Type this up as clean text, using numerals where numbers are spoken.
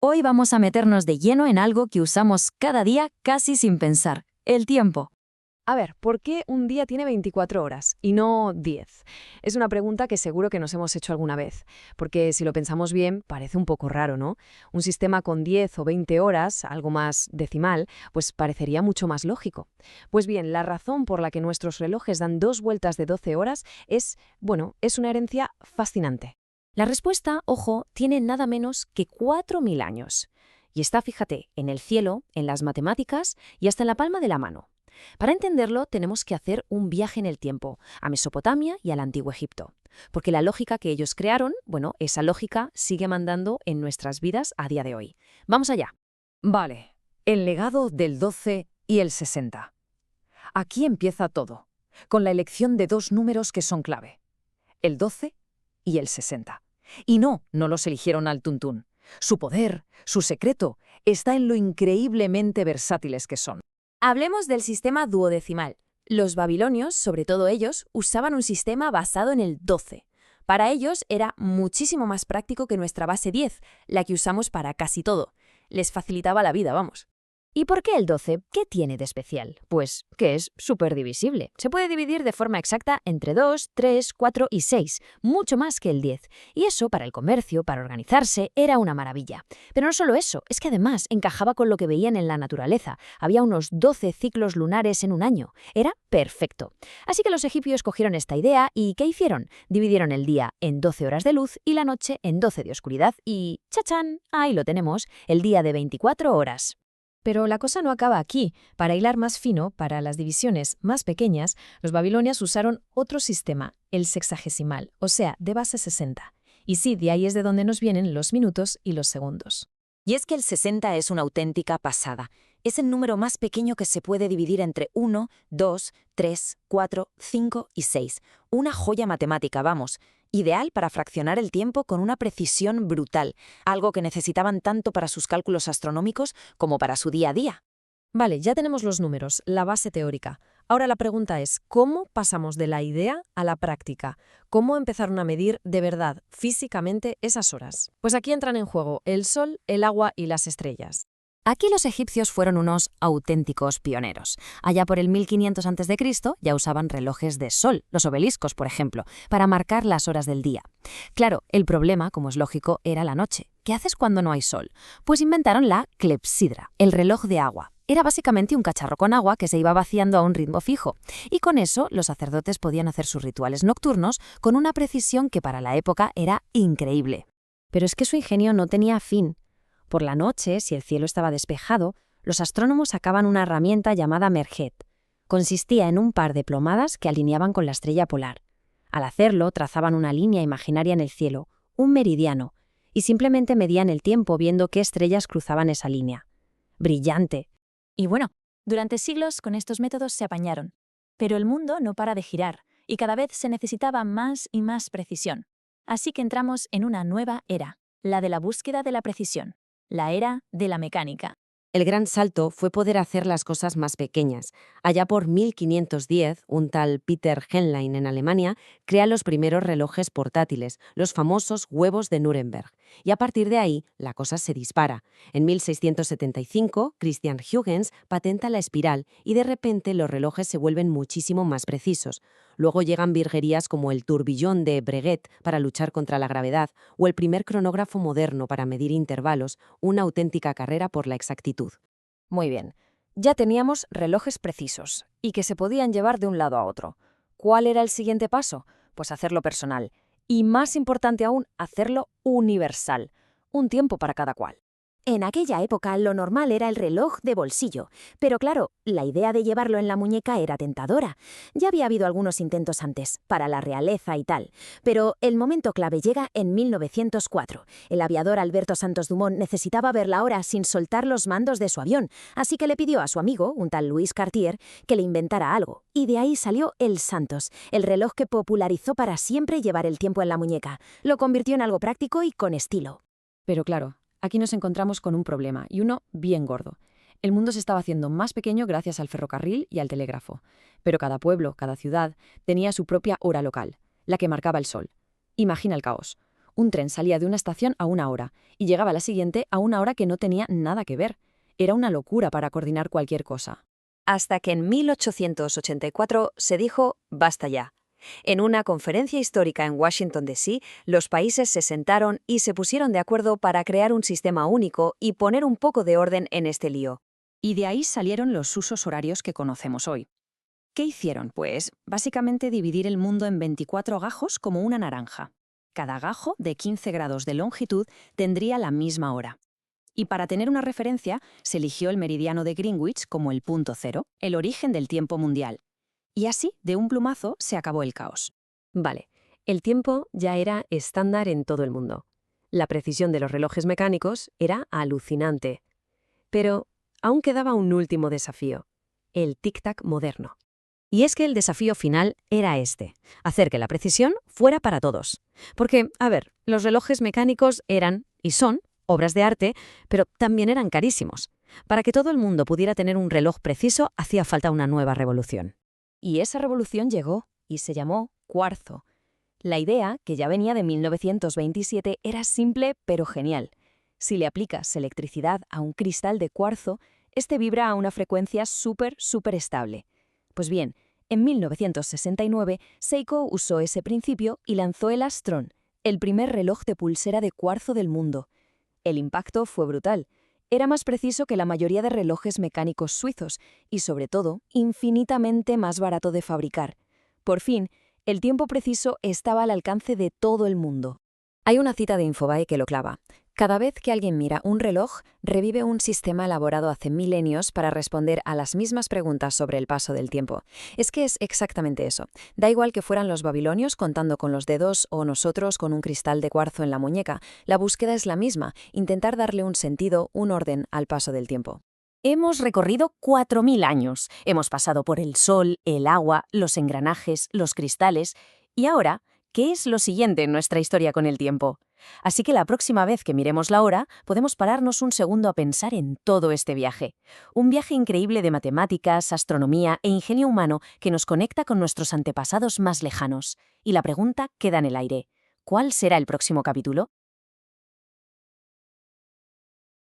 Hoy vamos a meternos de lleno en algo que usamos cada día casi sin pensar, el tiempo. A ver, ¿por qué un día tiene 24 horas y no 10? Es una pregunta que seguro que nos hemos hecho alguna vez, porque si lo pensamos bien, parece un poco raro, ¿no? Un sistema con 10 o 20 horas, algo más decimal, pues parecería mucho más lógico. Pues bien, la razón por la que nuestros relojes dan 2 vueltas de 12 horas es, bueno, es una herencia fascinante. La respuesta, ojo, tiene nada menos que 4.000 años. Y está, fíjate, en el cielo, en las matemáticas y hasta en la palma de la mano. Para entenderlo, tenemos que hacer un viaje en el tiempo, a Mesopotamia y al Antiguo Egipto. Porque la lógica que ellos crearon, bueno, esa lógica sigue mandando en nuestras vidas a día de hoy. Vamos allá. Vale, el legado del 12 y el 60. Aquí empieza todo, con la elección de dos números que son clave, el 12 y el 60. Y no los eligieron al tuntún. Su poder, su secreto, está en lo increíblemente versátiles que son. Hablemos del sistema duodecimal. Los babilonios, sobre todo ellos, usaban un sistema basado en el 12. Para ellos era muchísimo más práctico que nuestra base 10, la que usamos para casi todo. Les facilitaba la vida, vamos. ¿Y por qué el 12? ¿Qué tiene de especial? Pues que es superdivisible. Se puede dividir de forma exacta entre 2, 3, 4 y 6, mucho más que el 10. Y eso, para el comercio, para organizarse, era una maravilla. Pero no solo eso, es que además encajaba con lo que veían en la naturaleza. Había unos 12 ciclos lunares en un año. Era perfecto. Así que los egipcios cogieron esta idea y ¿qué hicieron? Dividieron el día en 12 horas de luz y la noche en 12 de oscuridad y ¡chachán! Ahí lo tenemos, el día de 24 horas. Pero la cosa no acaba aquí. Para hilar más fino, para las divisiones más pequeñas, los babilonios usaron otro sistema, el sexagesimal, o sea, de base 60. Y sí, de ahí es de donde nos vienen los minutos y los segundos. Y es que el 60 es una auténtica pasada. Es el número más pequeño que se puede dividir entre 1, 2, 3, 4, 5 y 6. Una joya matemática, vamos. Ideal para fraccionar el tiempo con una precisión brutal, algo que necesitaban tanto para sus cálculos astronómicos como para su día a día. Vale, ya tenemos los números, la base teórica. Ahora la pregunta es, ¿cómo pasamos de la idea a la práctica? ¿Cómo empezaron a medir de verdad, físicamente, esas horas? Pues aquí entran en juego el sol, el agua y las estrellas. Aquí los egipcios fueron unos auténticos pioneros. Allá por el 1500 a.C. ya usaban relojes de sol, los obeliscos, por ejemplo, para marcar las horas del día. Claro, el problema, como es lógico, era la noche. ¿Qué haces cuando no hay sol? Pues inventaron la clepsidra, el reloj de agua. Era básicamente un cacharro con agua que se iba vaciando a un ritmo fijo, y con eso los sacerdotes podían hacer sus rituales nocturnos con una precisión que para la época era increíble. Pero es que su ingenio no tenía fin. Por la noche, si el cielo estaba despejado, los astrónomos sacaban una herramienta llamada merjet. Consistía en un par de plomadas que alineaban con la estrella polar. Al hacerlo, trazaban una línea imaginaria en el cielo, un meridiano, y simplemente medían el tiempo viendo qué estrellas cruzaban esa línea. ¡Brillante! Y bueno, durante siglos con estos métodos se apañaron. Pero el mundo no para de girar, y cada vez se necesitaba más y más precisión. Así que entramos en una nueva era, la de la búsqueda de la precisión. La era de la mecánica. El gran salto fue poder hacer las cosas más pequeñas. Allá por 1510, un tal Peter Henlein en Alemania crea los primeros relojes portátiles, los famosos huevos de Nuremberg. Y a partir de ahí, la cosa se dispara. En 1675, Christian Huygens patenta la espiral y de repente los relojes se vuelven muchísimo más precisos. Luego llegan virguerías como el tourbillon de Breguet para luchar contra la gravedad o el primer cronógrafo moderno para medir intervalos, una auténtica carrera por la exactitud. Muy bien, ya teníamos relojes precisos y que se podían llevar de un lado a otro. ¿Cuál era el siguiente paso? Pues hacerlo personal. Y más importante aún, hacerlo universal. Un tiempo para cada cual. En aquella época lo normal era el reloj de bolsillo, pero claro, la idea de llevarlo en la muñeca era tentadora. Ya había habido algunos intentos antes, para la realeza y tal, pero el momento clave llega en 1904. El aviador Alberto Santos Dumont necesitaba ver la hora sin soltar los mandos de su avión, así que le pidió a su amigo, un tal Louis Cartier, que le inventara algo. Y de ahí salió el Santos, el reloj que popularizó para siempre llevar el tiempo en la muñeca. Lo convirtió en algo práctico y con estilo. Pero claro, aquí nos encontramos con un problema, y uno bien gordo. El mundo se estaba haciendo más pequeño gracias al ferrocarril y al telégrafo. Pero cada pueblo, cada ciudad, tenía su propia hora local, la que marcaba el sol. Imagina el caos. Un tren salía de una estación a una hora y llegaba a la siguiente a una hora que no tenía nada que ver. Era una locura para coordinar cualquier cosa. Hasta que en 1884 se dijo «basta ya». En una conferencia histórica en Washington, D.C., los países se sentaron y se pusieron de acuerdo para crear un sistema único y poner un poco de orden en este lío. Y de ahí salieron los usos horarios que conocemos hoy. ¿Qué hicieron? Pues básicamente dividir el mundo en 24 gajos como una naranja. Cada gajo, de 15 grados de longitud, tendría la misma hora. Y para tener una referencia, se eligió el meridiano de Greenwich como el punto cero, el origen del tiempo mundial. Y así, de un plumazo, se acabó el caos. Vale, el tiempo ya era estándar en todo el mundo. La precisión de los relojes mecánicos era alucinante. Pero aún quedaba un último desafío, el tic-tac moderno. Y es que el desafío final era este, hacer que la precisión fuera para todos. Porque, a ver, los relojes mecánicos eran, y son, obras de arte, pero también eran carísimos. Para que todo el mundo pudiera tener un reloj preciso, hacía falta una nueva revolución. Y esa revolución llegó y se llamó cuarzo. La idea, que ya venía de 1927, era simple pero genial. Si le aplicas electricidad a un cristal de cuarzo, este vibra a una frecuencia súper estable. Pues bien, en 1969, Seiko usó ese principio y lanzó el Astron, el primer reloj de pulsera de cuarzo del mundo. El impacto fue brutal. Era más preciso que la mayoría de relojes mecánicos suizos y, sobre todo, infinitamente más barato de fabricar. Por fin, el tiempo preciso estaba al alcance de todo el mundo. Hay una cita de Infobae que lo clava. Cada vez que alguien mira un reloj, revive un sistema elaborado hace milenios para responder a las mismas preguntas sobre el paso del tiempo. Es que es exactamente eso. Da igual que fueran los babilonios contando con los dedos o nosotros con un cristal de cuarzo en la muñeca. La búsqueda es la misma, intentar darle un sentido, un orden al paso del tiempo. Hemos recorrido 4.000 años. Hemos pasado por el sol, el agua, los engranajes, los cristales. Y ahora, ¿qué es lo siguiente en nuestra historia con el tiempo? Así que la próxima vez que miremos la hora, podemos pararnos un segundo a pensar en todo este viaje. Un viaje increíble de matemáticas, astronomía e ingenio humano que nos conecta con nuestros antepasados más lejanos. Y la pregunta queda en el aire. ¿Cuál será el próximo capítulo?